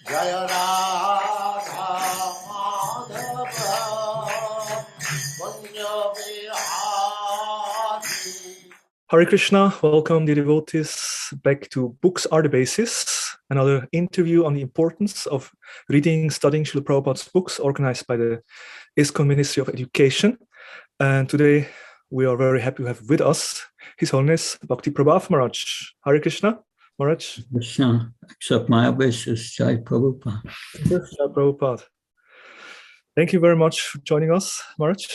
Jaya Radha Madhava Punya Vihari. Hare Krishna, welcome dear devotees back to Books Are the Basis, another interview on the importance of reading, studying Srila Prabhupada's books organized by the ISKCON Ministry of Education. And today we are very happy to have with us His Holiness Bhakti Prabhava Maharaj. Hare Krishna, Maharaj. Krishna, accept my wishes, Jai Prabhupada. Jai Prabhupada. Thank you very much for joining us, Maharaj.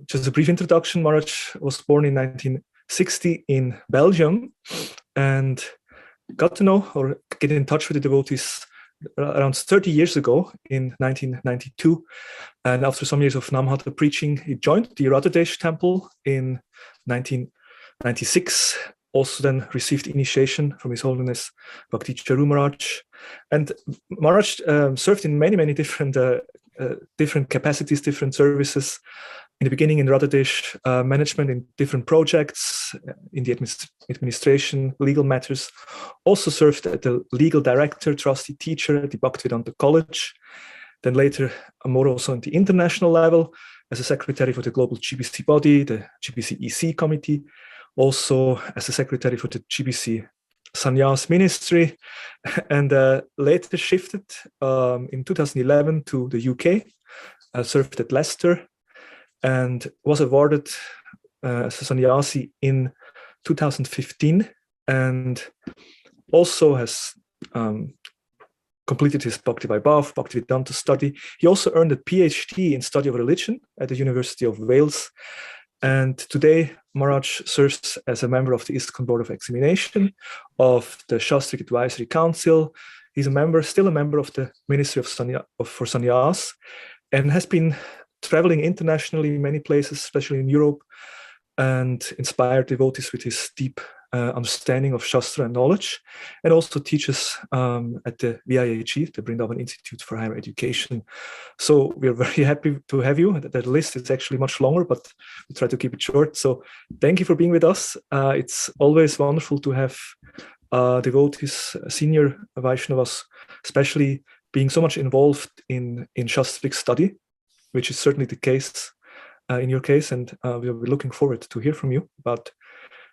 Just a brief introduction. Maharaj was born in 1960 in Belgium and got to know or get in touch with the devotees around 30 years ago in 1992. And after some years of Namhata preaching, he joined the Radhadesh temple in 1996. Also then received initiation from His Holiness Bhakti Charu Maharaj. And Maharaj served in many different capacities, different services. In the beginning in Radhadesh management in different projects, in the administration, legal matters. Also served as the legal director, trustee teacher at the Bhaktivedanta College. Then later more also on the international level as a secretary for the global GBC body, the GBC EC committee. Also as a secretary for the GBC Sannyas ministry, and later shifted in 2011 to the UK, served at Leicester, and was awarded as a sannyasi in 2015, and also has completed his Bhakti Vaibhav, Bhaktivedanta study. He also earned a PhD in study of religion at the University of Wales. And today, Maharaj serves as a member of the ISKCON Board of Examination, of the Shastric Advisory Council. He's still a member of the Ministry for Sannyas, and has been traveling internationally in many places, especially in Europe, and inspired devotees with his deep understanding of Shastra and knowledge, and also teaches at the VIAG, the Vrindavan Institute for Higher Education. So we are very happy to have you. That list is actually much longer, but we try to keep it short. So thank you for being with us. It's always wonderful to have devotees, senior Vaishnavas, especially being so much involved in Shastric study, which is certainly the case in your case. And we'll be looking forward to hear from you about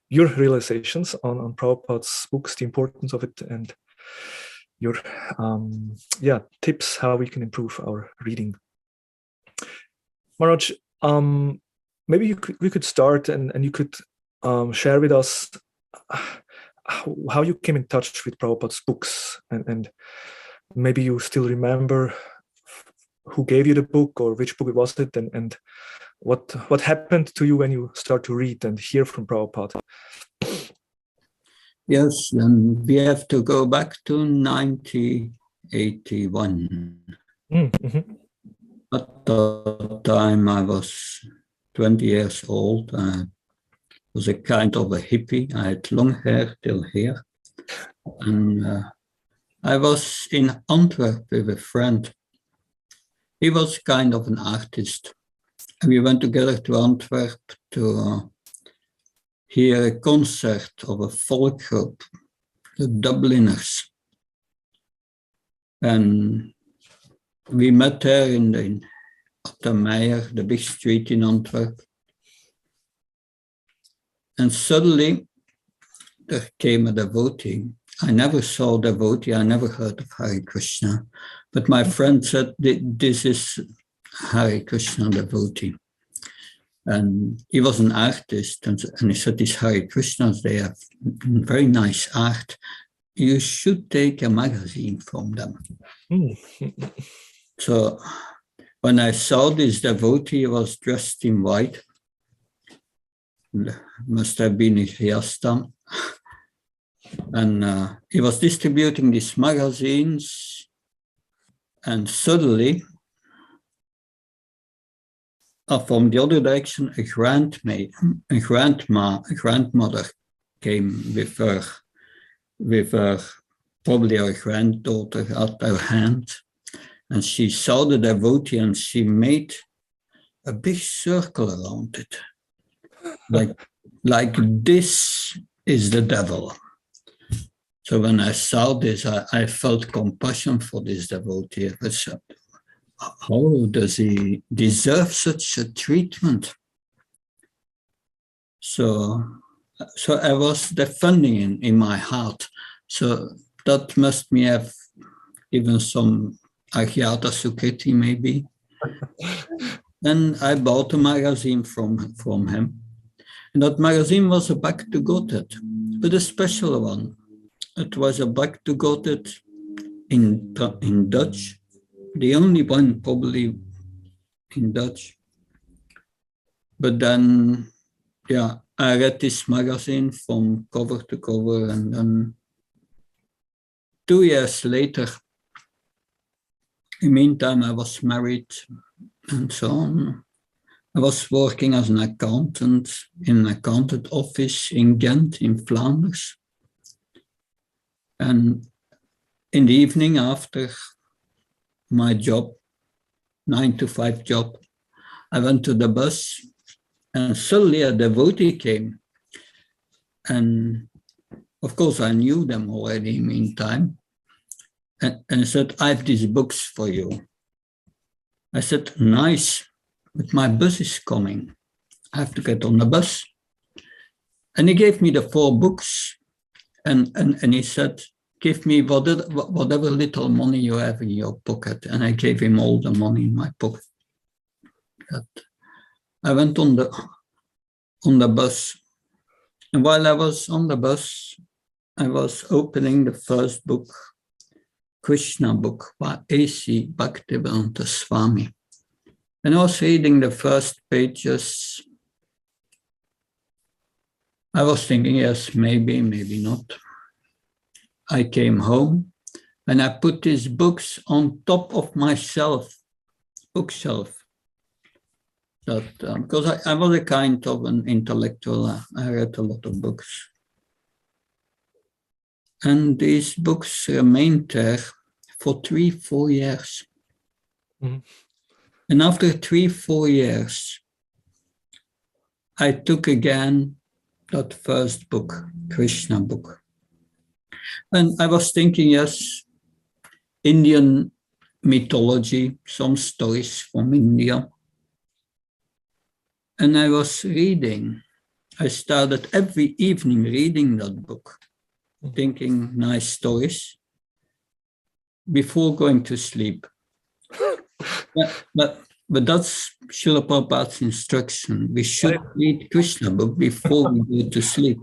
your realizations on Prabhupada's books, the importance of it, and your tips how we can improve our reading. Maharaj, maybe we could start and you could share with us how you came in touch with Prabhupada's books, and maybe you still remember who gave you the book or which book it was it, and what happened to you when you start to read and hear from Prabhupada? Yes, then we have to go back to 1981. Mm-hmm. At that time I was 20 years old. I was a kind of a hippie. I had long hair till here. And I was in Antwerp with a friend. He was kind of an artist. And we went together to Antwerp to hear a concert of a folk group, the Dubliners. And we met there in the Meyer, the big street in Antwerp. And suddenly there came a devotee. I never saw a devotee, I never heard of Hare Krishna. But my friend said, this is Hare Krishna devotee. And he was an artist, and he said, these Hare Krishnas, they have very nice art. You should take a magazine from them. So when I saw this devotee, he was dressed in white. Must have been a Grihastha. And he was distributing these magazines, and suddenly, from the other direction, a grandmother came with her probably her granddaughter at her hand, and she saw the devotee and she made a big circle around it, like this is the devil. So when I saw this, I felt compassion for this devotee. I said, how does he deserve such a treatment? So I was defending in my heart. So that must me have given some Agyata Sukriti maybe. And I bought a magazine from him. And that magazine was a Back to Godhead, but a special one. It was a Back to Godhead in Dutch, the only one probably in Dutch. But then, yeah, I read this magazine from cover to cover, and then 2 years later, in the meantime, I was married and so on. I was working as an accountant in an accountant office in Ghent, in Flanders. And in the evening after my job, 9 to 5 job, I went to the bus and suddenly a devotee came. And of course, I knew them already in the meantime. And said, I have these books for you. I said, nice, but my bus is coming. I have to get on the bus. And he gave me the 4 books. And he said, give me whatever little money you have in your pocket. And I gave him all the money in my pocket. I went on the bus. And while I was on the bus, I was opening the first book, Krishna book by A.C. Bhakti Prabhava Swami. And I was reading the first pages. I was thinking, yes, maybe, maybe not. I came home and I put these books on top of my bookshelf. Because I was a kind of an intellectual, I read a lot of books. And these books remained there for 3-4 years. Mm-hmm. And after 3-4 years, I took again that first book, Krishna book. And I was thinking, yes, Indian mythology, some stories from India. And I was reading. I started every evening reading that book, thinking nice stories before going to sleep. But that's Srila Prabhupada's instruction. We should read Krishna book before we go to sleep.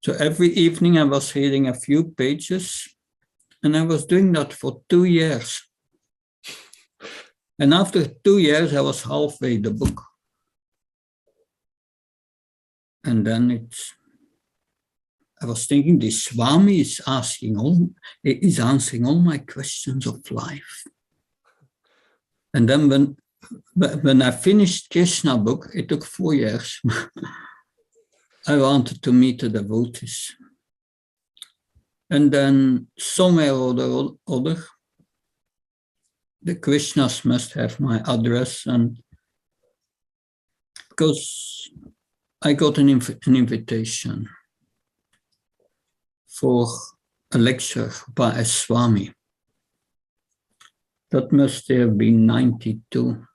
So every evening I was reading a few pages, and I was doing that for 2 years. And after 2 years, I was halfway the book. And then I was thinking, the Swami is answering all my questions of life. And then when I finished Krishna book, it took 4 years. I wanted to meet the devotees. And then somewhere or other, the Krishnas must have my address, and because I got an invitation for a lecture by a Swami. That must have been 92.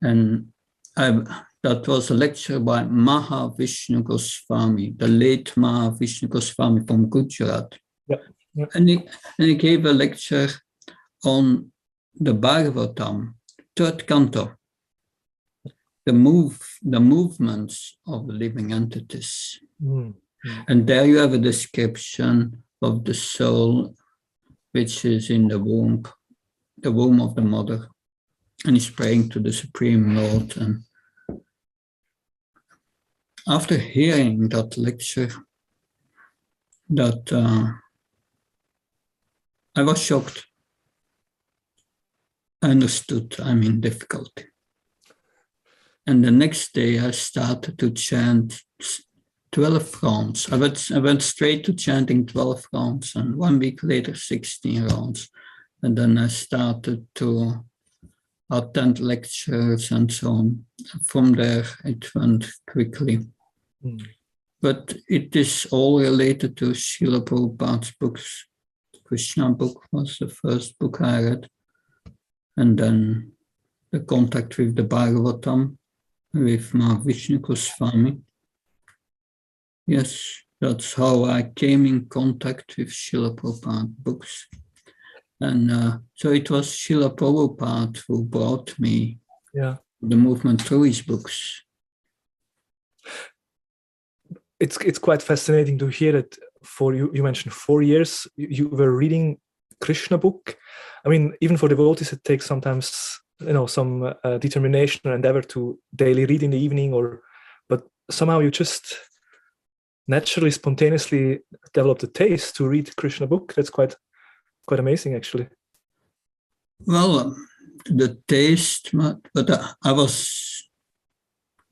And that was a lecture by Mahavishnu Goswami, the late Mahavishnu Goswami from Gujarat. Yep. Yep. And he gave a lecture on the Bhagavatam, 3rd canto, the movements of living entities. Mm-hmm. And there you have a description of the soul, which is in the womb of the mother, and he's praying to the Supreme Lord. And after hearing that lecture, I was shocked. I understood I'm in difficulty. And the next day I started to chant 12 rounds. I went straight to chanting 12 rounds, and 1 week later 16 rounds. And then I started to attend lectures and so on. From there it went quickly. But it is all related to Srila Prabhupada's books. Krishna book was the first book I read. And then the contact with the Bhagavatam, with Vishnu Swami. Yes, that's how I came in contact with Srila Prabhupada books. And so it was Srila Prabhupada who brought me the movement through his books. It's quite fascinating to hear that for you mentioned 4 years you were reading Krishna book. I mean, even for devotees it takes sometimes some determination or endeavor to daily read in the evening, but somehow you just naturally, spontaneously developed a taste to read Krishna book. That's quite amazing, actually. Well, the taste, but I was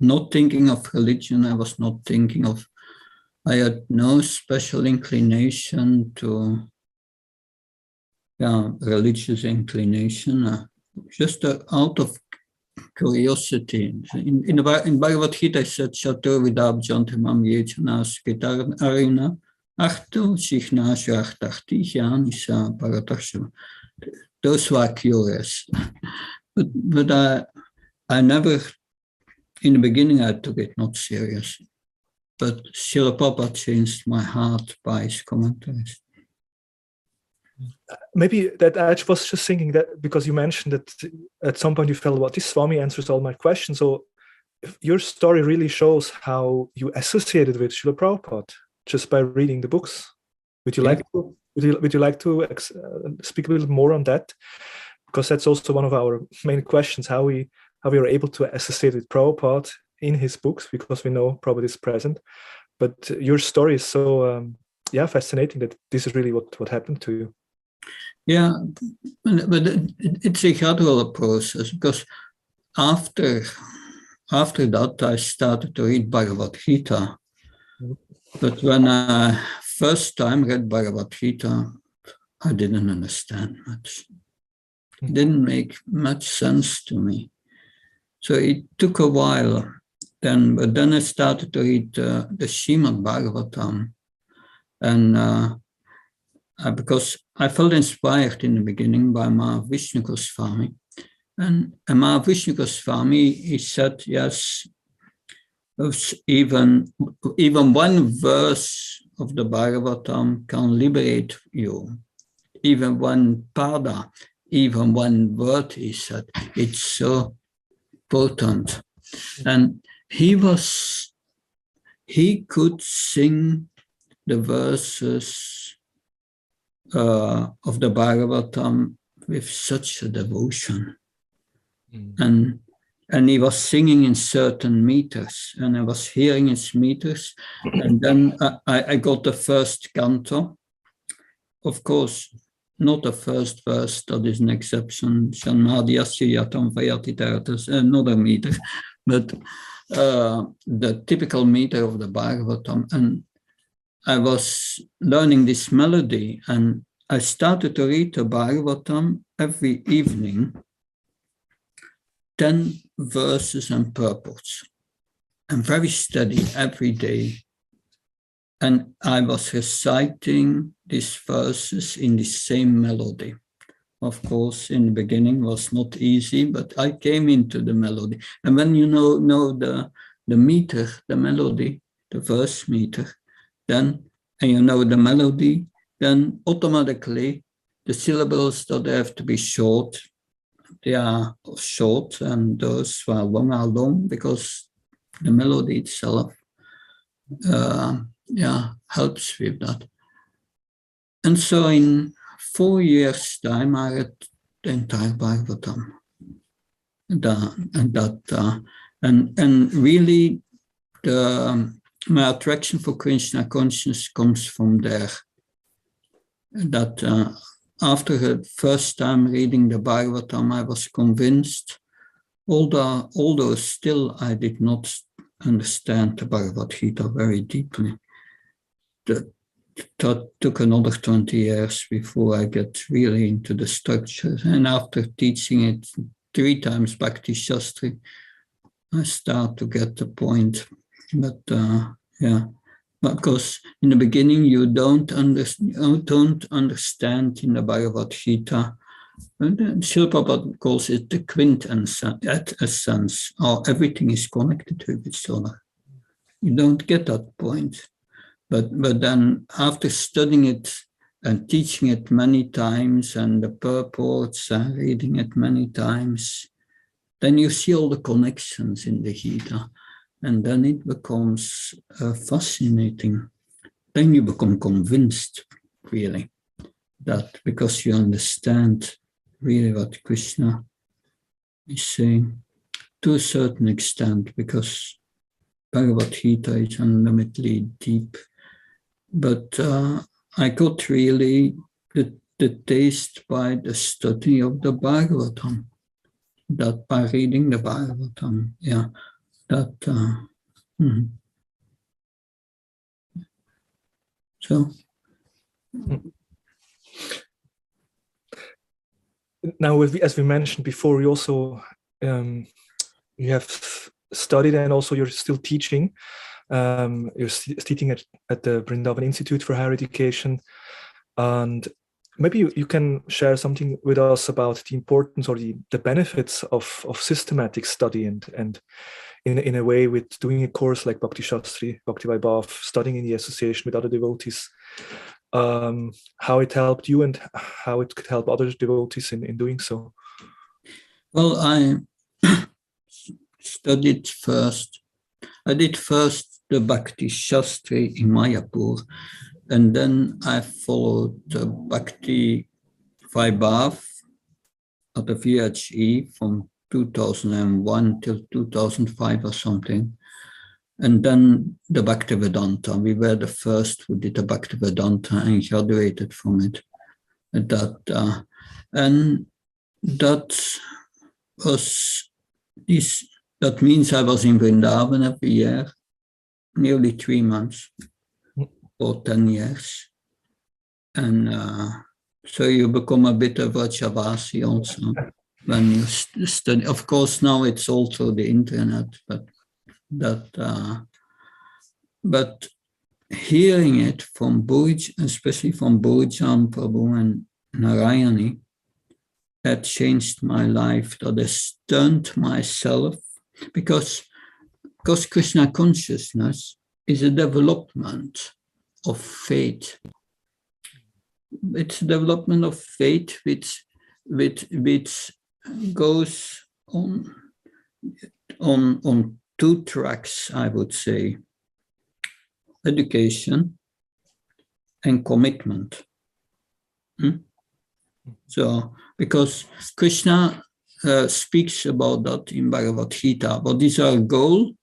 not thinking of religion. I was not thinking of. I had no special inclination to, religious inclination. Just out of curiosity. In Bhagavad Gita, I said, Chatur vidabjanti mam yechanas gitar arina achtu shichna shachtarti janisa paratashu. Those were curious. But I never, in the beginning, I took it not serious. But Srila Prabhupada changed my heart by his commentaries. Maybe that I was just thinking that because you mentioned that at some point you felt, well, this Swami answers all my questions. So your story really shows how you associated with Srila Prabhupada just by reading the books. Would you like to speak a little more on that? Because that's also one of our main questions: how we are able to associate with Prabhupada in his books, because we know Prabhupada is present. But your story is so fascinating that this is really what happened to you. Yeah, but it's a gradual process, because after that I started to read Bhagavad Gita. But when I first time read Bhagavad Gita, I didn't understand much. It didn't make much sense to me. So it took a while. But then I started to read the Srimad Bhagavatam, and because I felt inspired in the beginning by Vishnu Swami, and Vishnu Swami, he said, yes, even one verse of the Bhagavatam can liberate you. Even one pada, even one word, he said, it's so potent. And he could sing the verses of the Bhagavatam with such a devotion. And he was singing in certain meters, and I was hearing his meters. And then I got the first canto. Of course, not the first verse, that is an exception. Another meter. But the typical meter of the Bhagavatam. And I was learning this melody, and I started to read the Bhagavatam every evening, 10 verses and purports, and very steady every day. And I was reciting these verses in the same melody. Of course, in the beginning was not easy, but I came into the melody. And when you know the meter, the melody, the verse meter, then, and you know the melody, then automatically the syllables that have to be short, they are short, and those who are long, because the melody itself helps with that. And so in 4 years' time, I read the entire Bhagavatam. And really my attraction for Krishna consciousness comes from there. That after the first time reading the Bhagavatam, I was convinced, although still I did not understand the Bhagavad Gita very deeply. That took another 20 years before I get really into the structure. And after teaching it 3 times Bhakti Shastri, I start to get the point. But Yeah, because in the beginning you don't understand in the Bhagavad Gita. Srila Prabhupada calls it the quintessence, or everything is connected with each other. You don't get that point. But then after studying it and teaching it many times and the purports and reading it many times, then you see all the connections in the Gita. And then it becomes fascinating. Then you become convinced, really, that because you understand really what Krishna is saying to a certain extent, because Bhagavad Gita is unlimitedly deep. But I got really the taste by the study of the Bhagavatam, that by reading the Bhagavatam, yeah, that. So. Now, as we mentioned before, you also you have studied and also you're still teaching. You're teaching at the Vrindavan Institute for Higher Education, and maybe you can share something with us about the importance or the benefits of systematic study and in a way with doing a course like Bhakti Shastri, Bhakti Vaibhav, studying in the association with other devotees, how it helped you and how it could help other devotees in doing so. Well, I studied first. I did first the Bhakti Shastri in Mayapur, and then I followed the Bhakti Vaibhav at the VHE from 2001 till 2005 or something. And then the Bhaktivedanta. We were the first who did the Bhaktivedanta and graduated from it. And that was this. That means I was in Vrindavan every year, nearly 3 months or 10 years. And so you become a bit of Vrajavasi also when you study. Of course, now it's all through the internet, but hearing it from Bhuj, especially from Bhujan Prabhu and Narayani, had changed my life. That has stunned myself because Krishna consciousness is a development of faith. It's a development of faith which goes on 2 tracks, I would say: education and commitment. So, because Krishna speaks about that in Bhagavad Gita, what is our goal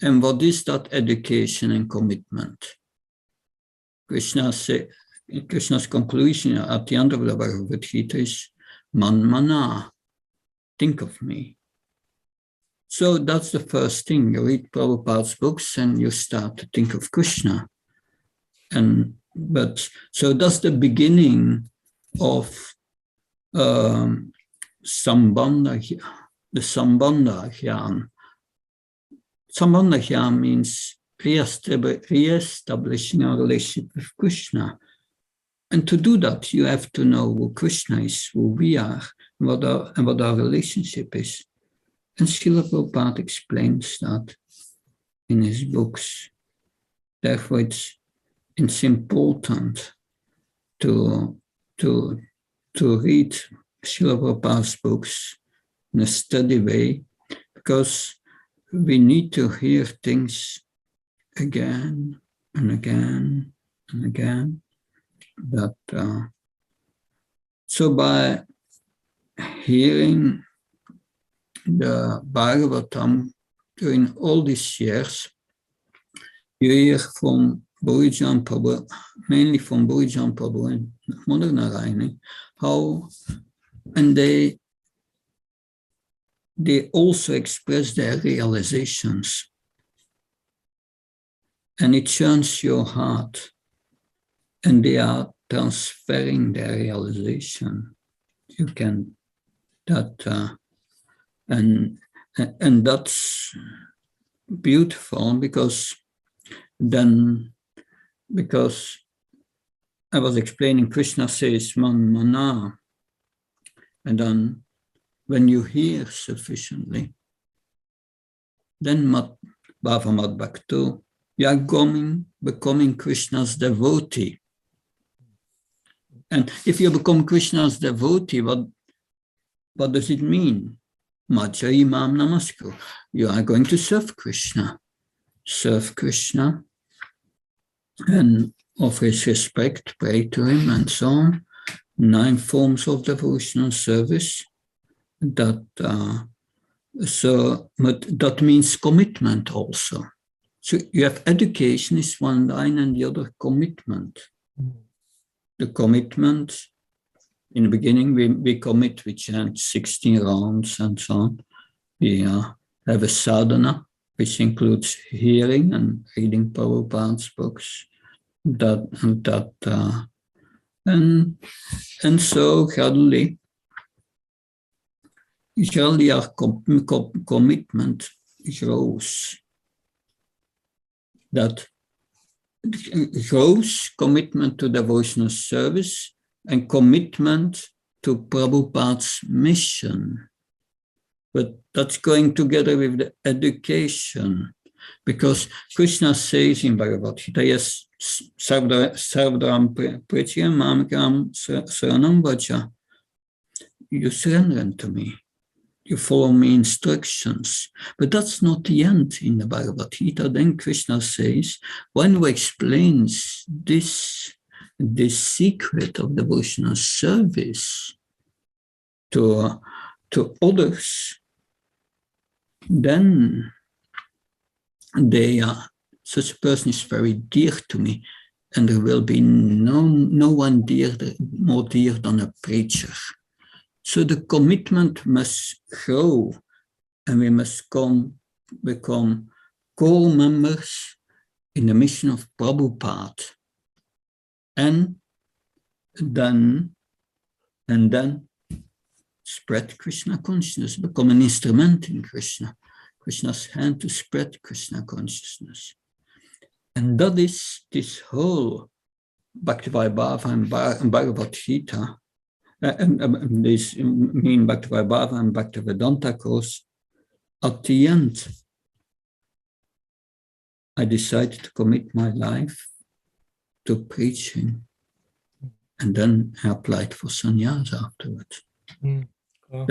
and what is that education and commitment? Krishna's conclusion at the end of the Bhagavad Gita is man mana, think of me. So that's the first thing. You read Prabhupada's books and you start to think of Krishna. So that's the beginning of Sambandha, the Sambandha Jnana. Sambandha Jnana means re-establishing a relationship with Krishna. And to do that, you have to know who Krishna is, who we are, and what our relationship is. And Srila Prabhupada explains that in his books. Therefore, it's important to read Srila Prabhupada's books in a steady way, because we need to hear things again and again and again. So by hearing the Bhagavatam during all these years, you hear from Bhujan Prabhu, mainly from Bhujan Prabhu and Mother Narayani, how, and they also express their realizations. And it churns your heart, and they are transferring their realization. You can, and that's beautiful, because Then, because I was explaining, Krishna says man mana, and then when you hear sufficiently, then bhava bhakto, you are becoming Krishna's devotee. And if you become Krishna's devotee, what does it mean? Maja imam namaskar. You are going to serve Krishna, and offer his respect, pray to him, and so on. 9 forms of devotional service. But that means commitment also. So you have education is one line, and the other commitment. The commitment, in the beginning, we commit, we chant 16 rounds and so on. We have a sadhana, which includes hearing and reading Prabhupada's books. And so gradually our commitment grows. That grows commitment to devotional service and commitment to Prabhupada's mission. But that's going together with the education, because Krishna says in Bhagavad Gita, yes, Sarvadram Prityam Mamkam Saranam Vacha. You surrender unto me. You follow me instructions. But that's not the end in the Bhagavad Gita. Then Krishna says, when he explains this secret of devotional service to others, then such a person is very dear to me, and there will be no one more dear than a preacher. So the commitment must grow, and we must become core members in the mission of Prabhupada, and then spread Krishna consciousness, become an instrument in Krishna's hand to spread Krishna consciousness. And that is this whole Bhakti Prabhava and Bhagavad Gita, this mean Bhakti Prabhava and Bhaktivedanta course. At the end, I decided to commit my life to preaching, and then I applied for sannyas afterwards. Wow.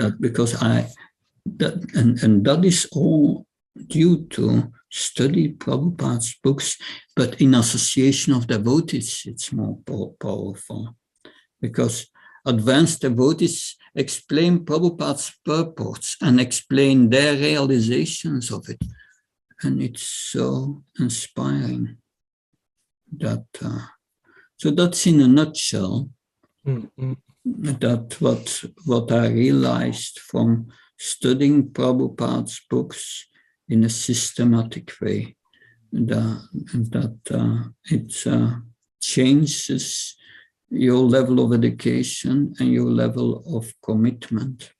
That is all due to study Prabhupada's books, but in association of devotees, it's more powerful, because advanced devotees explain Prabhupada's purports and explain their realizations of it, and it's so inspiring. So that's in a nutshell. That what I realized from studying Prabhupada's books in a systematic way, that it changes your level of education and your level of commitment.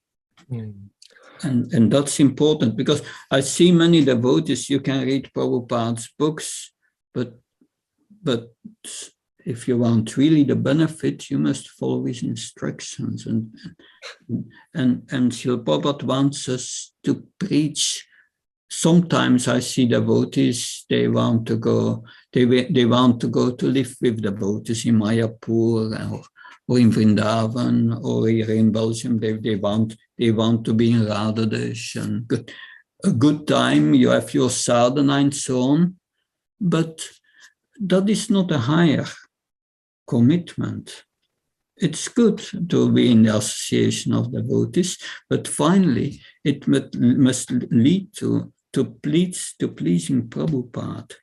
And that's important, because I see many devotees, you can read Prabhupada's books, but if you want really the benefit, you must follow his instructions. And Srila Prabhupada wants us to preach. Sometimes I see devotees, they want to go to live with devotees in Mayapur or in Vrindavan or here in Belgium. They want to be in Radhadesh and a good time. You have your sadhana and so on, but that is not a higher commitment. It's good to be in the association of devotees, but finally it must lead to pleasing Prabhupada,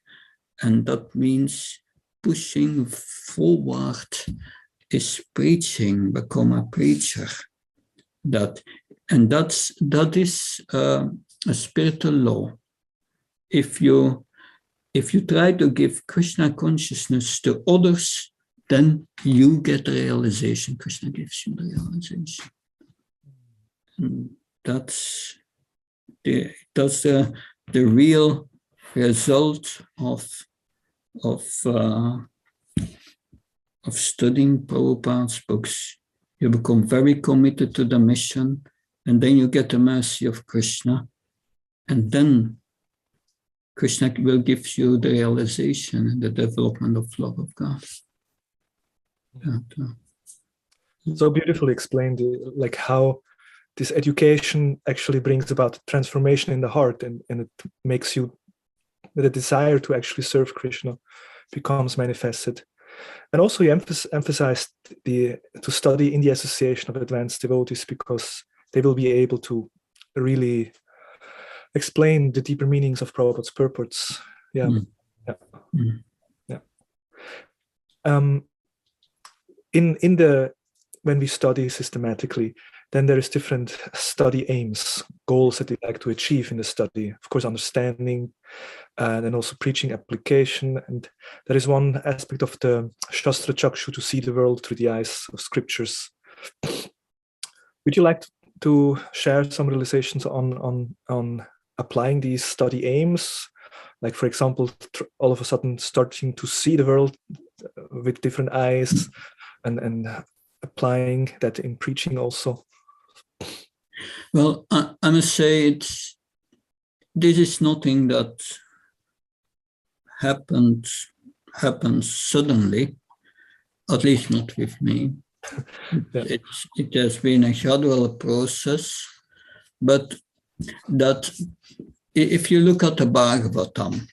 and that means pushing forward is preaching, become a preacher. That is a spiritual law. If you try to give Krishna consciousness to others, then you get the realization. Krishna gives you the realization. And that's the real result of of studying Prabhupada's books, you become very committed to the mission, and then you get the mercy of Krishna, and then Krishna will give you the realization and the development of love of God. So beautifully explained, like how this education actually brings about transformation in the heart, and it makes you, the desire to actually serve Krishna becomes manifested. And also you emphasized to study in the Association of Advanced Devotees, because they will be able to really explain the deeper meanings of Prabhupada's purports. Yeah. When we study systematically, then there is different study aims, goals that we like to achieve in the study. Of course, understanding, and then also preaching application. And there is one aspect of the Shastra Chakshu, to see the world through the eyes of scriptures. Would you like to share some realizations on applying these study aims? Like, for example, all of a sudden starting to see the world with different eyes, and applying that in preaching also. Well, I must say this is nothing that happens suddenly, at least not with me. Yeah. It has been a gradual process, but that if you look at the Bhagavatam,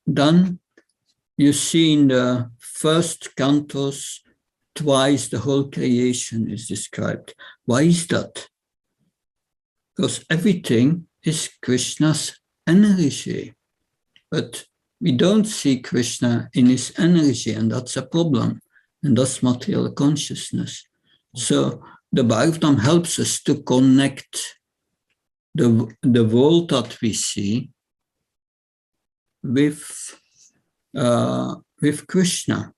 then you see in the first cantos twice the whole creation is described. Why is that? Because everything is Krishna's energy, but we don't see Krishna in his energy, and that's a problem, and that's material consciousness. So the Bhagavatam helps us to connect the world that we see with Krishna.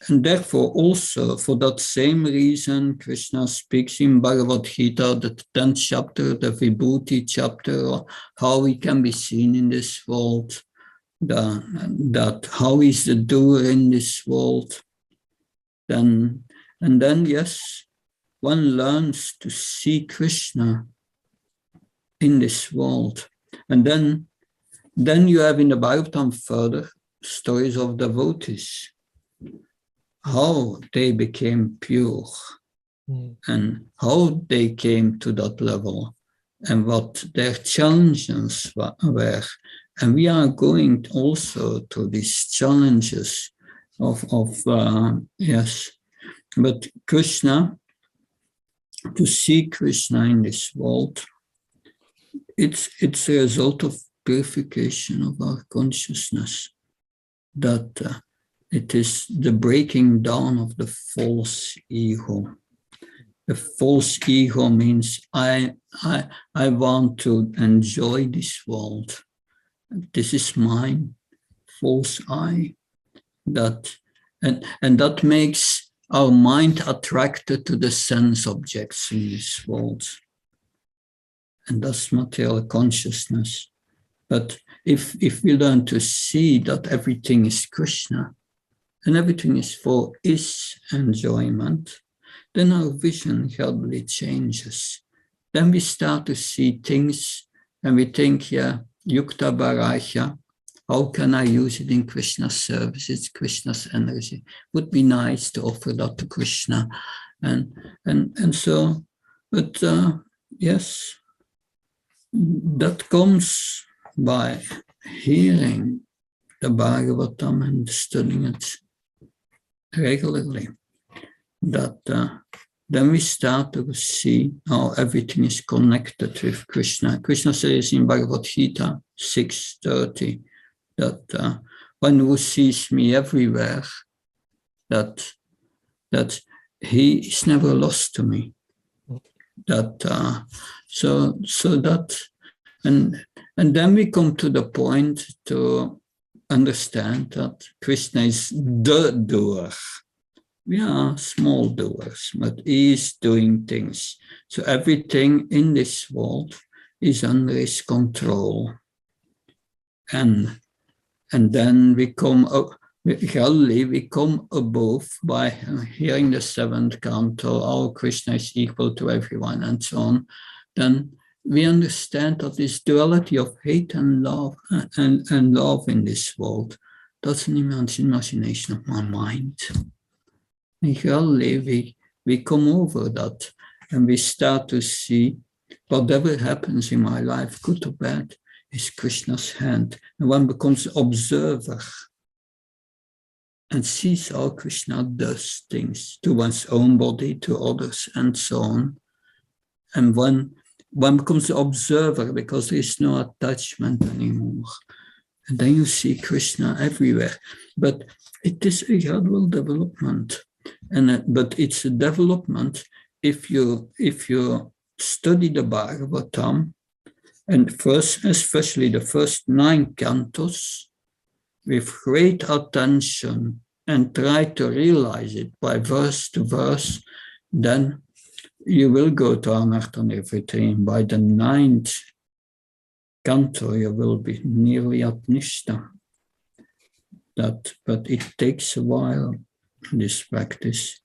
And therefore also, for that same reason, Krishna speaks in Bhagavad Gita, the 10th chapter, the Vibhuti chapter, how we can be seen in this world, that how is the doer in this world. And then, yes, one learns to see Krishna in this world. And then you have in the Bhagavatam further stories of devotees, how they became pure, and how they came to that level, and what their challenges were. And we are going also to these challenges of yes. But Krishna, to see Krishna in this world, it's a result of purification of our consciousness, that it is the breaking down of the false ego. The false ego means I want to enjoy this world. This is mine. False I. And that makes our mind attracted to the sense objects in this world. And that's material consciousness. But if we learn to see that everything is Krishna, and everything is for his enjoyment, then our vision gradually changes. Then we start to see things and we think, yeah, Yukta Bharaya, how can I use it in Krishna's service? It's Krishna's energy. Would be nice to offer that to Krishna. And so, but yes, that comes by hearing the Bhagavatam and studying it regularly, that then we start to see how everything is connected with Krishna. Krishna says in Bhagavad Gita 6:30 that one who sees me everywhere, that he is never lost to me. That so that and then we come to the point to understand that Krishna is the doer. We are small doers, but he is doing things. So everything in this world is under his control. And And then we come gradually we come above by hearing the seventh canto, our Krishna is equal to everyone, and so on. Then we understand that this duality of hate and love and love in this world, that's an imagination of my mind. And gradually we come over that, and we start to see whatever happens in my life, good or bad, is Krishna's hand. And one becomes observer and sees how Krishna does things to one's own body, to others, and so on. And one becomes the observer because there is no attachment anymore. And then you see Krishna everywhere. But it is a gradual development. But it's a development if you study the Bhagavatam, and first, especially the first 9 cantos, with great attention and try to realize it by verse to verse, then you will go to Anartha Nirvritti. By the 9th canto, you will be nearly at Nishta. But it takes a while, this practice.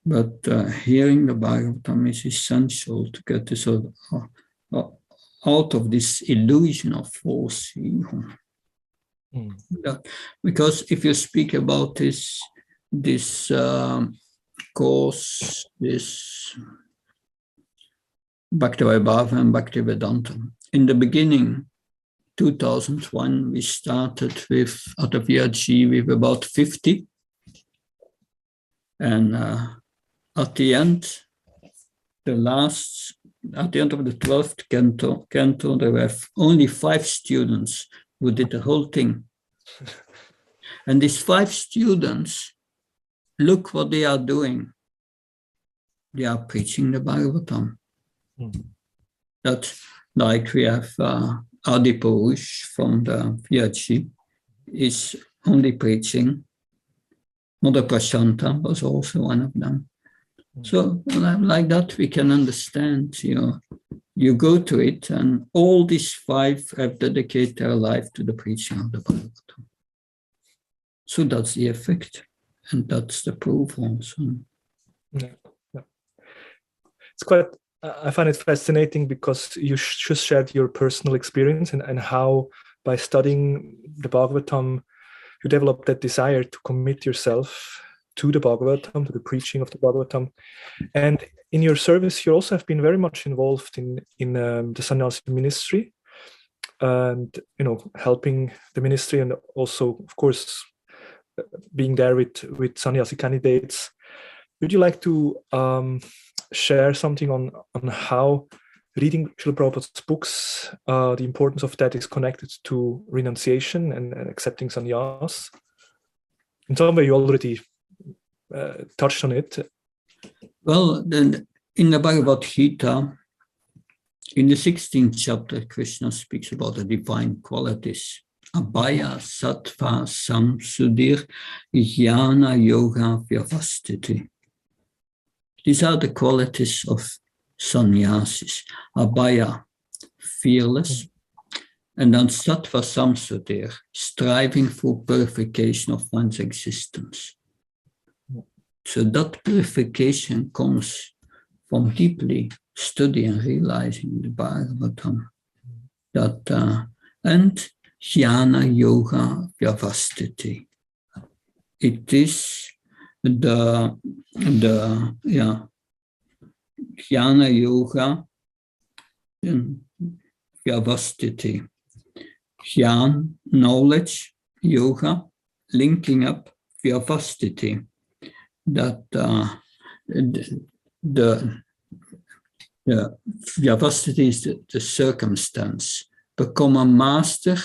But hearing the Bhagavatam is essential to get this out of this illusion of false ego. Because if you speak about this course, this Bhakti Prabhava and Bhakti Vedanta, in the beginning, 2001, we started with at the VRG with about 50, and at the end of the 12th canto, there were only 5 students who did the whole thing. And these 5 students, look what they are doing. They are preaching the Bhagavatam. That's like we have Adi Purush from the VRG is only preaching. Mother Prashanta was also one of them. So like that we can understand, you go to it, and all these 5 have dedicated their life to the preaching of the Bhagavatam. So that's the effect, and that's the proof also. Yeah. It's quite, I find it fascinating because you just shared your personal experience and how by studying the Bhagavatam, you develop that desire to commit yourself to the Bhagavatam, to the preaching of the Bhagavatam. And in your service, you also have been very much involved in the sannyasi ministry, and helping the ministry, and also, of course, being there with sannyasi candidates. Would you like to share something on how reading Srila Prabhupada's books, the importance of that is connected to renunciation and accepting sannyas? In some way, you already touched on it. Well, then in the Bhagavad Gita, in the 16th chapter, Krishna speaks about the divine qualities. Abhaya, Sattva, Samsudhir, Jnana, Yoga, Vyavastiti. These are the qualities of sannyasis. Abhaya, fearless, and then Sattva, Samsudhir, striving for purification of one's existence. So that purification comes from deeply studying and realizing the Bhagavatam. And Jnana Yoga Vyavastiti. It is the Jnana Yoga Vyavastiti. Jnana, knowledge, yoga, linking up, Vyavastiti. That the Vyavastiti is the circumstance. Become a master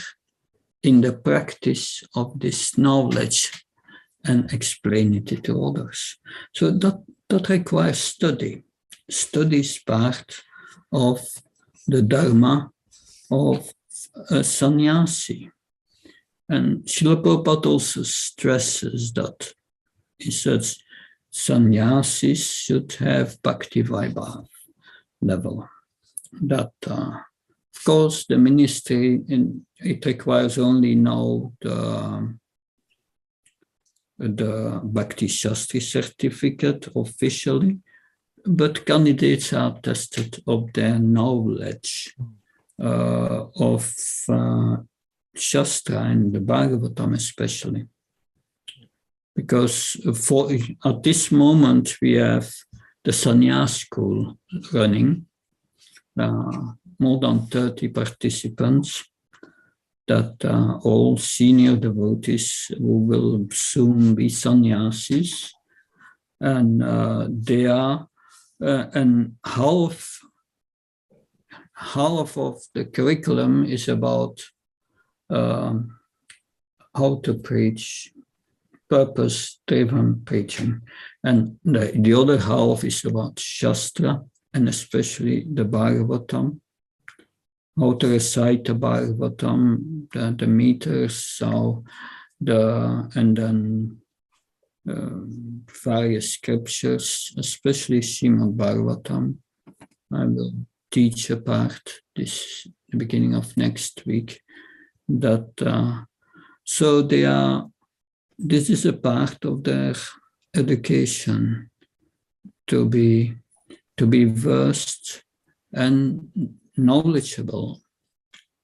in the practice of this knowledge and explain it to others. So that requires study. Study is part of the dharma of a sannyasi. And Srila Prabhupada also stresses that. He says sannyasis should have Bhakti Vaibhav level. That course, the ministry, it requires only now the Bhakti Shastri certificate officially, but candidates are tested of their knowledge of Shastra and the Bhagavatam especially. Because at this moment we have the sannyas school running, more than 30 participants that are all senior devotees who will soon be sannyasis, and they are and half of the curriculum is about how to preach, purpose-driven preaching, and the other half is about Shastra, and especially the Bhagavatam, how to recite the Bhagavatam, the meters, and then various scriptures, especially Srimad Bhagavatam. I will teach a part the beginning of next week. So they are. This is a part of their education to be versed and knowledgeable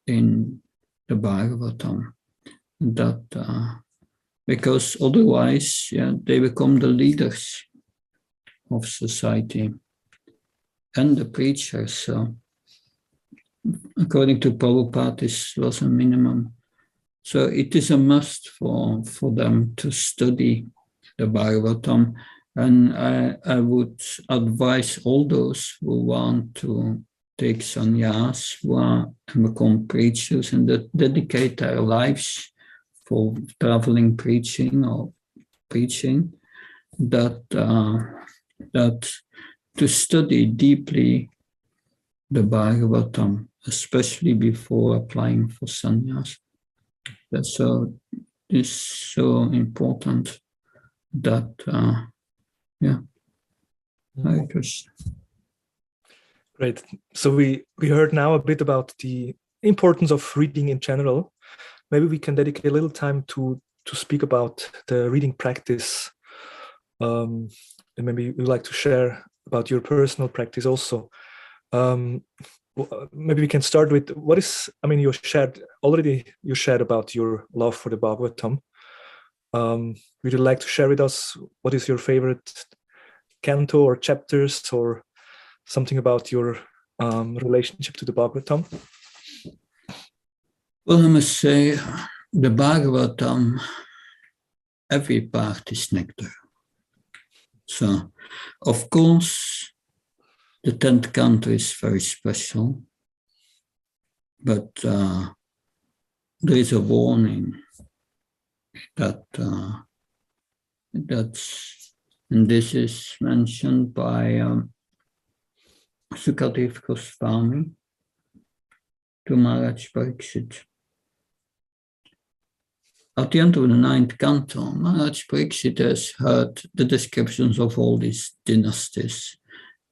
in the Bhagavatam. Because otherwise, they become the leaders of society and the preachers. So, according to Prabhupada, this was a minimum. So it is a must for them to study the Bhagavatam, and I would advise all those who want to take sannyas, and become preachers, and that dedicate their lives for traveling preaching or preaching, that to study deeply the Bhagavatam, especially before applying for sannyas. That's so important that Hare Krishna. Great. So we heard now a bit about the importance of reading in general. Maybe we can dedicate a little time to speak about the reading practice, and maybe you'd like to share about your personal practice also. Maybe we can start with you shared about your love for the Bhagavatam. Would you like to share with us what is your favorite canto or chapters, or something about your relationship to the Bhagavatam? Well, I must say, the Bhagavatam, every part is nectar. So, of course, the 10th canto is very special, but there is a warning and this is mentioned by Sukadeva Goswami to Maharaj Parikshit. At the end of the 9th canto, Maharaj Parikshit has heard the descriptions of all these dynasties,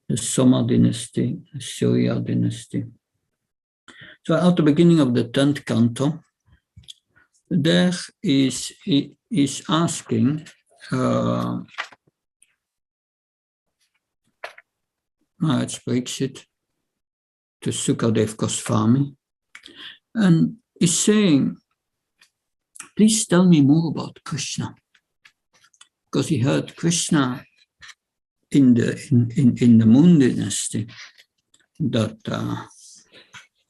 the Soma dynasty, the Surya dynasty. So at the beginning of the 10th canto, there is asking Maharaj Parikshit to Sukadeva Goswami, and is saying, please tell me more about Krishna, because he heard Krishna in the Moon dynasty.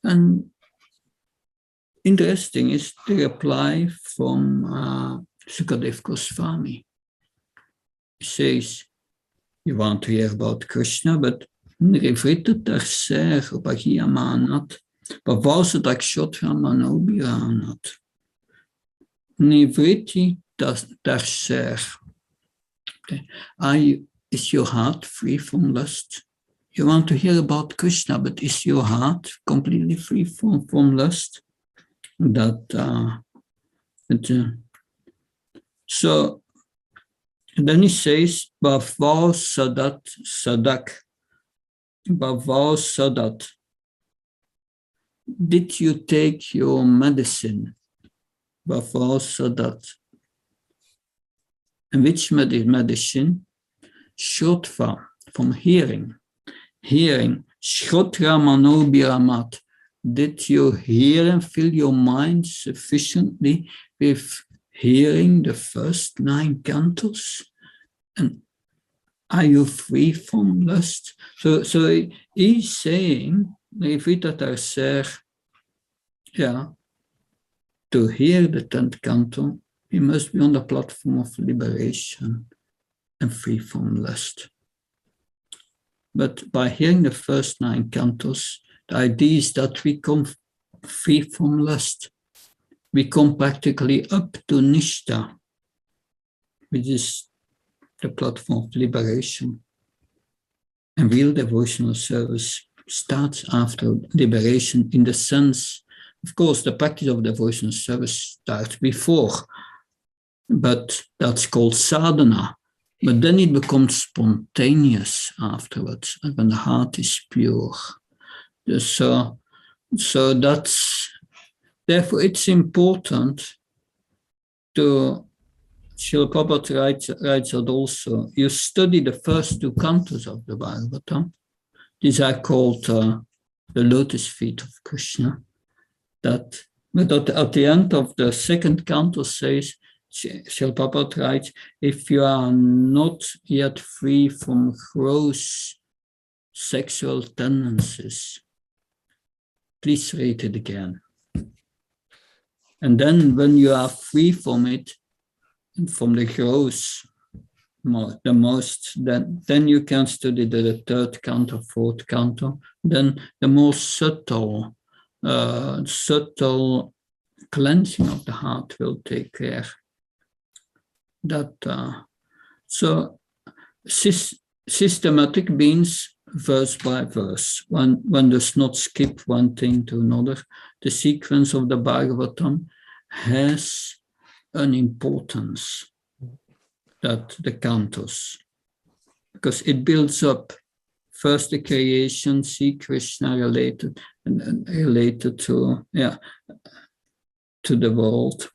And interesting is the reply from Sukadeva Goswami. He says, you want to hear about Krishna, but Nivrita Tarser Bhagiyamanat, Bhavasa Dakshotram Manobiranat. Nivriti Tarser. Is your heart free from lust? You want to hear about Krishna, but is your heart completely free from lust? So then he says, Bhavav Sadat Sadak. Bhavav Sadat. did you take your medicine? But also that. And which medicine? Shrotva, from hearing. Hearing. Shrotra manobiramat. Did you hear and fill your mind sufficiently with hearing the first 9 cantos? And are you free from lust? So he's saying, to hear the 10th canto, we must be on the platform of liberation and free from lust. But by hearing the first 9 cantos, the idea is that we come free from lust. We come practically up to Nishta, which is the platform of liberation. And real devotional service starts after liberation, in the sense, of course, the practice of devotional service starts before, but that's called sadhana. But then it becomes spontaneous afterwards, when the heart is pure. So that's, therefore it's important to, Srila Prabhupada writes that also, you study the first 2 cantos of the Bhagavatam. These are called the lotus feet of Krishna. But at the end of the 2nd canto says, Srila Prabhupada writes, if you are not yet free from gross sexual tendencies, please read it again. And then when you are free from it, from the gross, the most, then you can study the 3rd canto, 4th canto. Then the more subtle cleansing of the heart will take care. That so systematic means verse by verse. One does not skip one thing to another. The sequence of the Bhagavatam has an importance, that the cantos, because it builds up first the creation, see Krishna related and related to the world,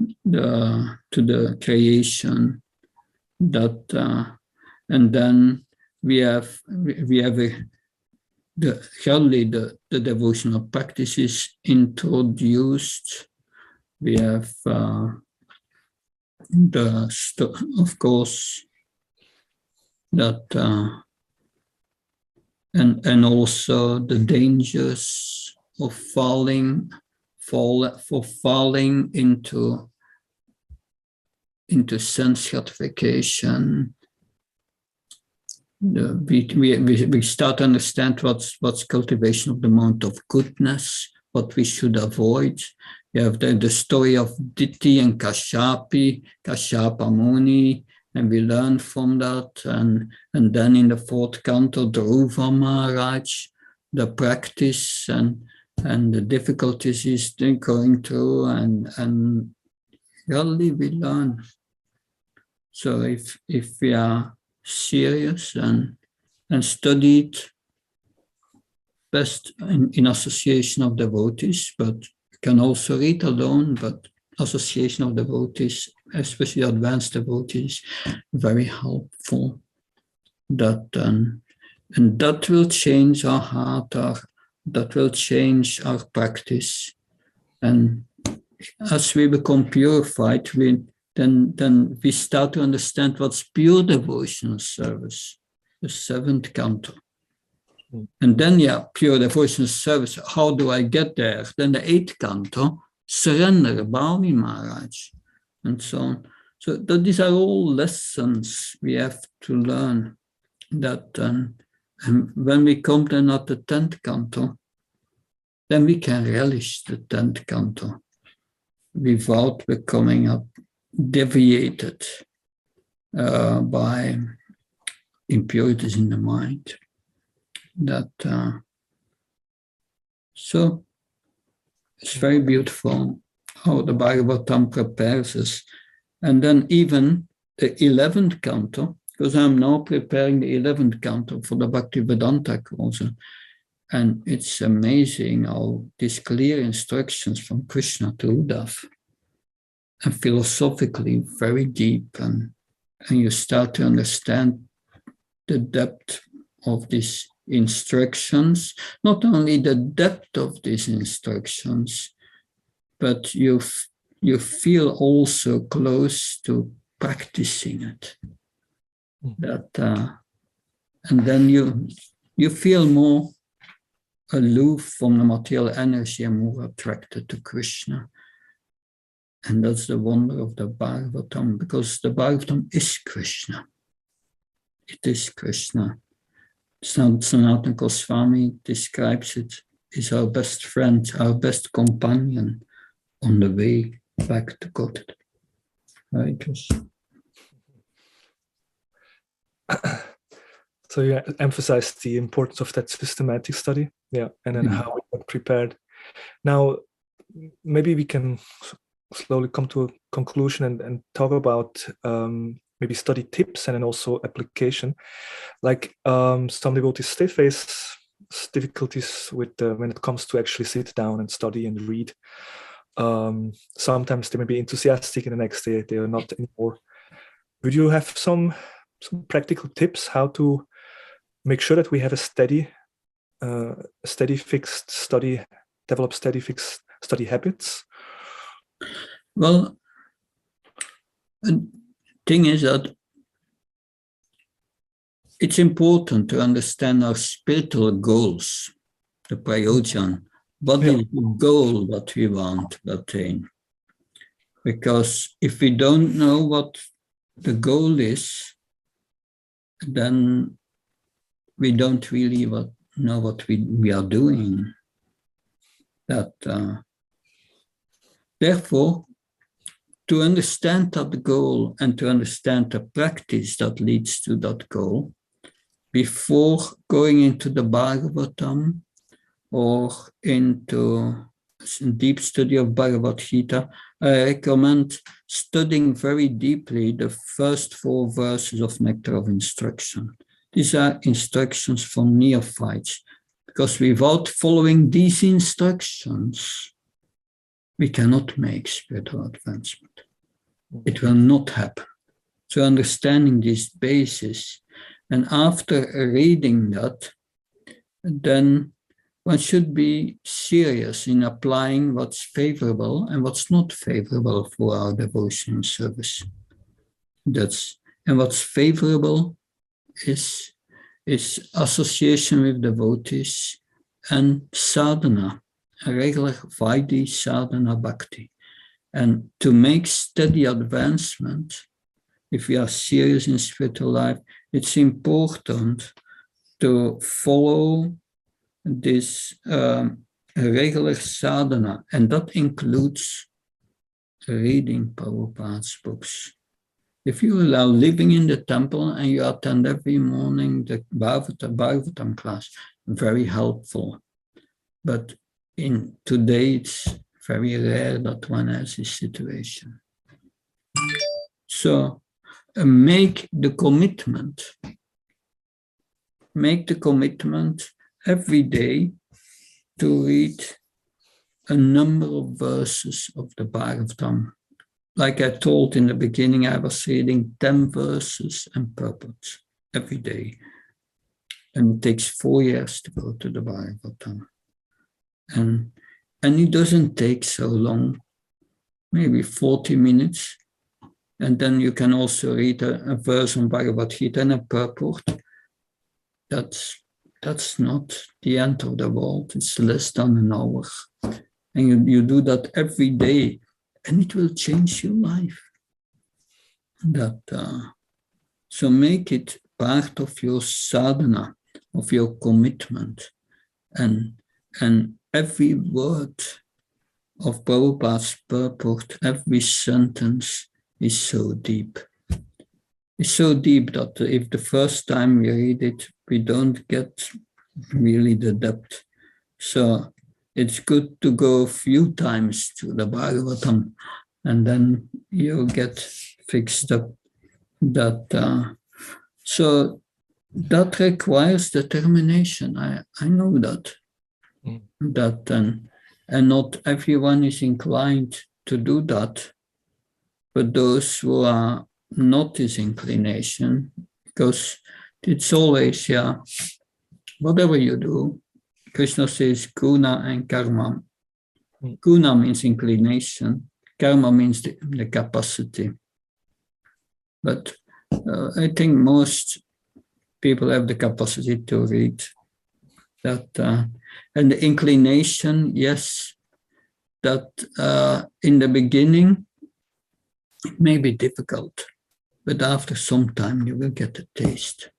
to the creation, that and then we have the devotional practices introduced. We have of course, that and also the dangers of falling into sense gratification. We start to understand what's cultivation of the amount of goodness, what we should avoid. You have the story of Diti and Kashyapa Muni, and we learn from that. And then in the 4th canto, Dhruva Maharaj, the practice and the difficulties he's going through, and really we learn. So if we are serious and study it, best in association of devotees, but can also read alone, but association of devotees, especially advanced devotees, very helpful. That and that will change our heart, that will change our practice. And as we become purified, then we start to understand what's pure devotional service, the 7th canto. And then, pure devotional service, how do I get there? Then the 8th canto, surrender, Bhami Maharaj, and so on. So these are all lessons we have to learn. That and when we come then at the 10th canto, then we can relish the 10th canto without becoming deviated by impurities in the mind. That so it's very beautiful how the Bhagavatam prepares us. And then even the 11th canto, because I'm now preparing the 11th canto for the Bhakti Vedanta course. And it's amazing how these clear instructions from Krishna to Uddhav, and philosophically very deep, and you start to understand the depth of these instructions, not only the depth of these instructions, but you feel also close to practicing it. And then you feel more aloof from the material energy and more attracted to Krishna. And that's the wonder of the Bhagavatam, because the Bhagavatam is Krishna. It is Krishna. Sanatana Goswami describes it as our best friend, our best companion on the way back to God. Right? So you emphasized the importance of that systematic study, and then how we got prepared. Now, maybe we can slowly come to a conclusion and talk about maybe study tips and then also application. Like some devotees still face difficulties with when it comes to actually sit down and study and read. Sometimes they may be enthusiastic and the next day they are not anymore. Would you have some practical tips how to make sure that we have a steady fixed study, develop steady fixed study habits? Well, the thing is that it's important to understand our spiritual goals, the prayojan. What is the goal that we want to attain? Because if we don't know what the goal is, then we don't really know what we are doing. Therefore, to understand that goal and to understand the practice that leads to that goal, before going into the Bhagavatam or into deep study of Bhagavad Gita, I recommend studying very deeply the first 4 verses of Nectar of Instruction. These are instructions for neophytes, because without following these instructions, we cannot make spiritual advancement. It will not happen. So understanding this basis, and after reading that, then one should be serious in applying what's favorable and what's not favorable for our devotional service. And what's favorable is association with devotees and sadhana, a regular Vaidhi sadhana bhakti. And to make steady advancement, if we are serious in spiritual life, it's important to follow this regular sadhana, and that includes reading Prabhupada's books. If you allow living in the temple and you attend every morning the Bhagavatam class, very helpful. But today it's very rare that one has this situation. So make the commitment every day to read a number of verses of the Bhagavatam. Like I told in the beginning, I was reading 10 verses and purport every day. And it takes 4 years to go to the Bhagavatam. And it doesn't take so long, maybe 40 minutes. And then you can also read a verse on Bhagavad Gita and a purport. That's not the end of the world. It's less than an hour. And you do that every day, and it will change your life. So make it part of your sadhana, of your commitment. And every word of Prabhupada's purport, every sentence is so deep. It's so deep that if the first time we read it, we don't get really the depth. So it's good to go a few times to the Bhagavatam, and then you get fixed up that. So that requires determination. I know that. That and not everyone is inclined to do that. But those who are not this inclination, because it's always, whatever you do, Krishna says guna and karma. Guna means inclination, karma means the capacity. But I think most people have the capacity to read that. And the inclination, yes, that in the beginning, it may be difficult, but after some time you will get a taste.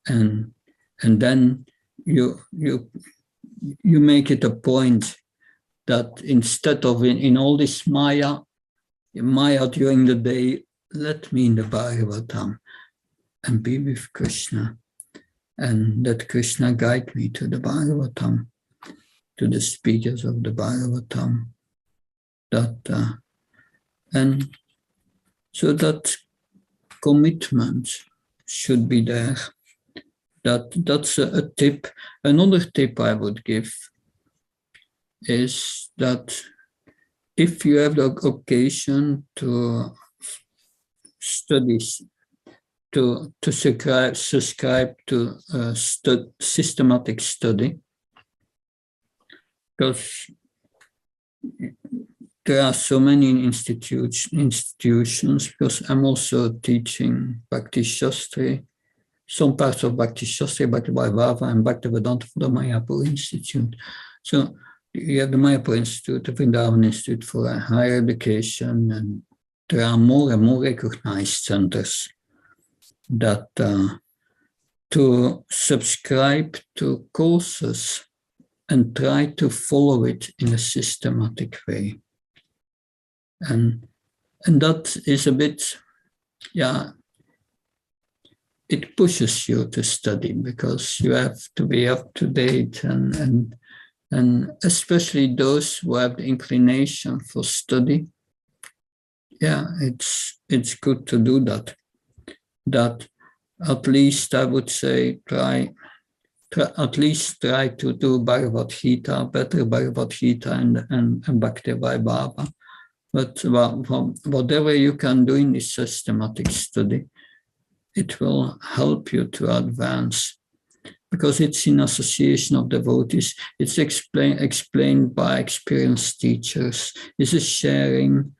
And then you make it a point that instead of in all this Maya during the day, let me in the Bhagavatam and be with Krishna. And let Krishna guide me to the Bhagavatam, to the speakers of the Bhagavatam. And so that commitment should be there. That's a tip. Another tip I would give is that if you have the occasion to study, to subscribe to systematic study, because there are so many institutions, because I'm also teaching Bhakti Shastri, some parts of Bhakti Shastri, Bhakti Prabhava, and Bhaktivedanta for the Mayapur Institute. So you have the Mayapur Institute, the Vrindavan Institute for Higher Education, and there are more and more recognized centers that to subscribe to courses and try to follow it in a systematic way. And that is a bit, it pushes you to study because you have to be up to date and especially those who have the inclination for study. It's good to do that. That at least I would say try to do Bhagavad Gita, better Bhagavad Gita and Bhakti Prabhava. But whatever you can do in this systematic study, it will help you to advance because it's in association of devotees. It's explained by experienced teachers. It's a sharing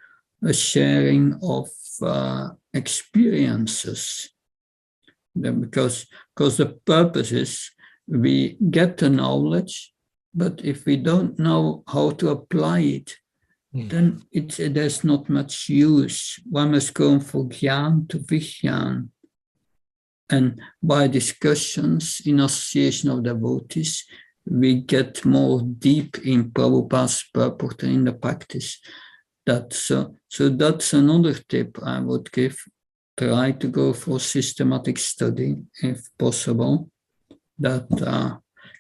of experiences. Because the purpose is we get the knowledge, but if we don't know how to apply it, then there's not much use. One must go from Gyan to Vijnan. And by discussions in association of devotees, we get more deep in Prabhupada's purport and in the practice. So that's another tip I would give. Try to go for systematic study if possible. That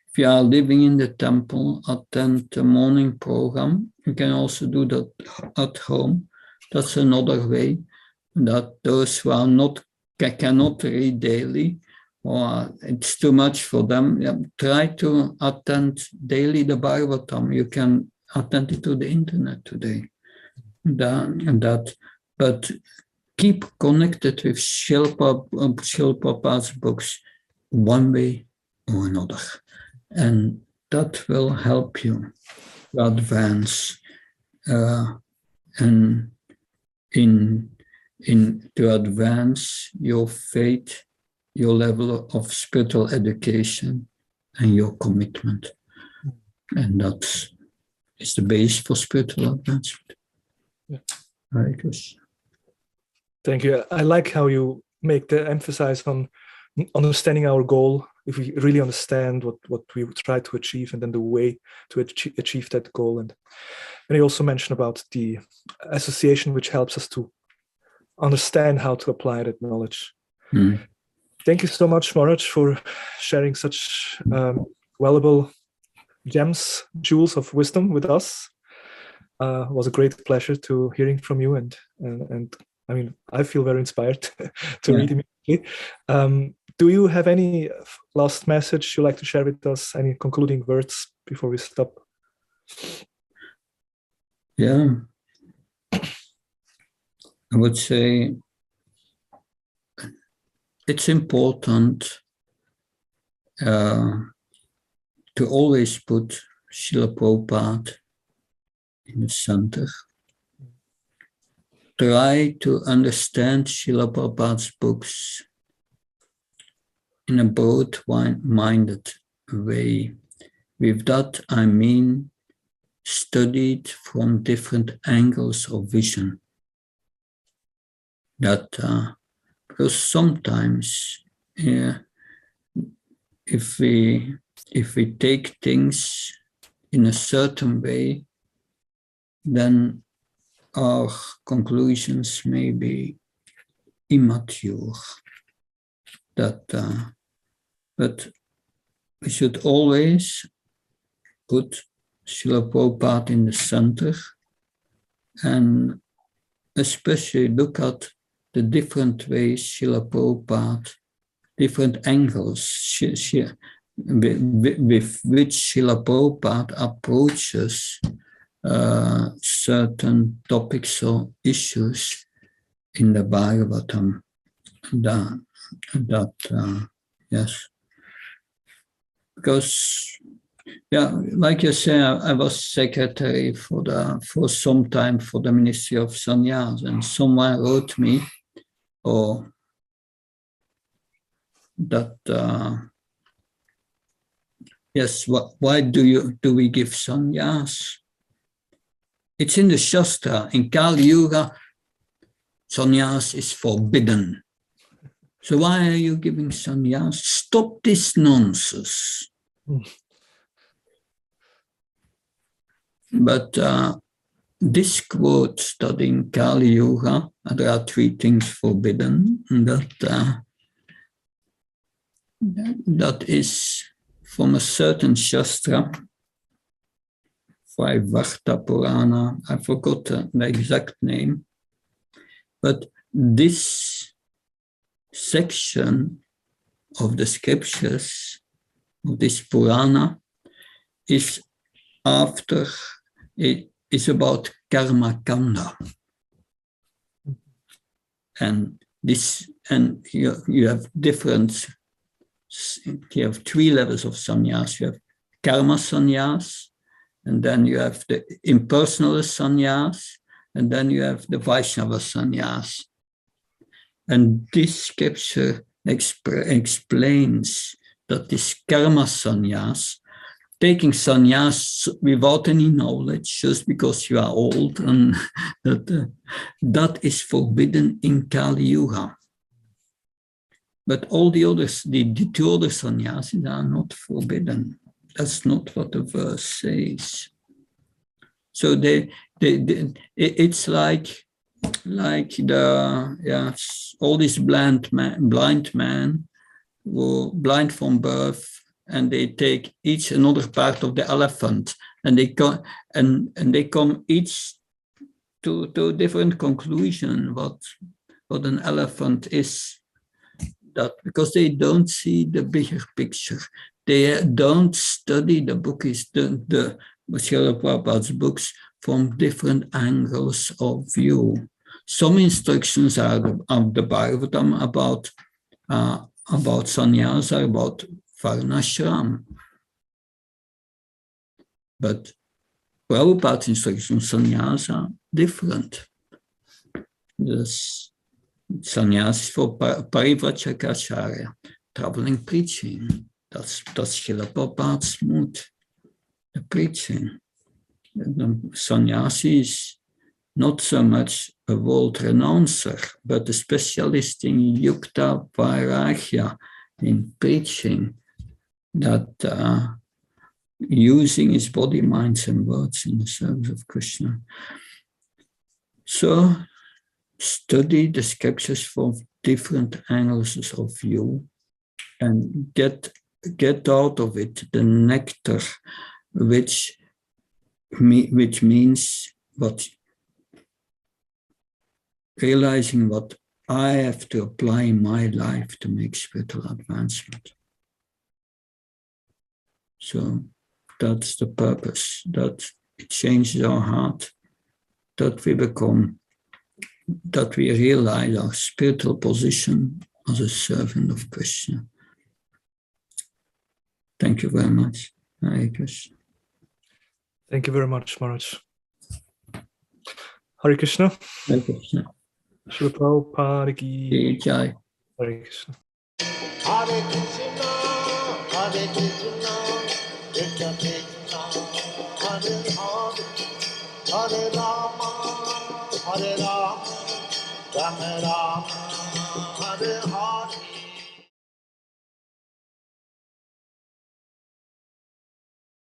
if you are living in the temple, attend the morning program. You can also do that at home. That's another way that those who are cannot read daily or it's too much for them, try to attend daily the Bhagavatam. You can attend it to the internet today. But keep connected with Srila Prabhupada's books one way or another. And that will help you to advance and to advance your faith, your level of spiritual education, and your commitment. And that is the base for spiritual advancement. Hare Krishna. Thank you. I like how you make the emphasis on understanding our goal. If we really understand what we try to achieve and then the way to achieve that goal. And you also mentioned about the association, which helps us to understand how to apply that knowledge. Thank you so much, Maharaj, for sharing such valuable gems, jewels of wisdom with us. It was a great pleasure to hearing from you, and I mean, I feel very inspired to read immediately. do you have any last message you'd like to share with us? Any concluding words before we stop? Yeah, I would say it's important to always put Srila Prabhupada in the center. Try to understand Srila Prabhupada's books in a broad-minded way. With that, I mean studied from different angles of vision. That because sometimes, if we take things in a certain way, then our conclusions may be immature. But we should always put Srila Prabhupada in the center and especially look at the different ways Srila Prabhupada, different angles with which Srila Prabhupada approaches certain topics or issues in the Bhagavatam. Yes. Because, yeah, like you say, I was secretary for some time for the Ministry of Sannyas, and someone wrote me, yes, why do we give sannyas? It's in the Shastra. In Kali Yuga, sannyas is forbidden. So why are you giving sannyas? Stop this nonsense. But this quote that in Kali Yuga there are 3 things forbidden, that is from a certain Shastra, Vaivarta Purana, I forgot the exact name, but this section of the scriptures, of this Purana, is about karma kanda. And you have 3 levels of sannyas. You have karma sannyas, and then you have the impersonal sannyas, and then you have the Vaishnava sannyas. And this scripture explains that this karma sannyas, taking sannyas without any knowledge, just because you are old, and that is forbidden in Kali Yuga. But all the others, the 2 other sannyasis are not forbidden. That's not what the verse says. So it's like all these blind men were blind from birth, and they take each another part of the elephant, and they come each to a different conclusion what an elephant is. That because they don't see the bigger picture, they don't study the books, the Srila Prabhupada's books from different angles of view. Some instructions are of the Bhagavatam about sannyas, are about varnashram. But Prabhupada's instructions on sannyas are different. Sannyas for parivrajacharya, traveling preaching. That's Srila Prabhupada's mood, the preaching. The sannyasi is not so much a world renouncer, but a specialist in yukta vairagya, in preaching, that using his body, minds, and words in the service of Krishna. So, study the scriptures from different angles of view and get out of it the nectar, which means realizing what I have to apply my life to make spiritual advancement. So that's the purpose, that it changes our heart, that we realize our spiritual position as a servant of Krishna. Thank you very much. Hare Krishna. Thank you very much, Maharaj. Hare Krishna. Hare Krishna. Srila Prabhupada ki Jai. Hare Krishna. Hare Krishna, Krishna Krishna, Hare Hare, Hare Rama, Rama Rama, Hare Hare.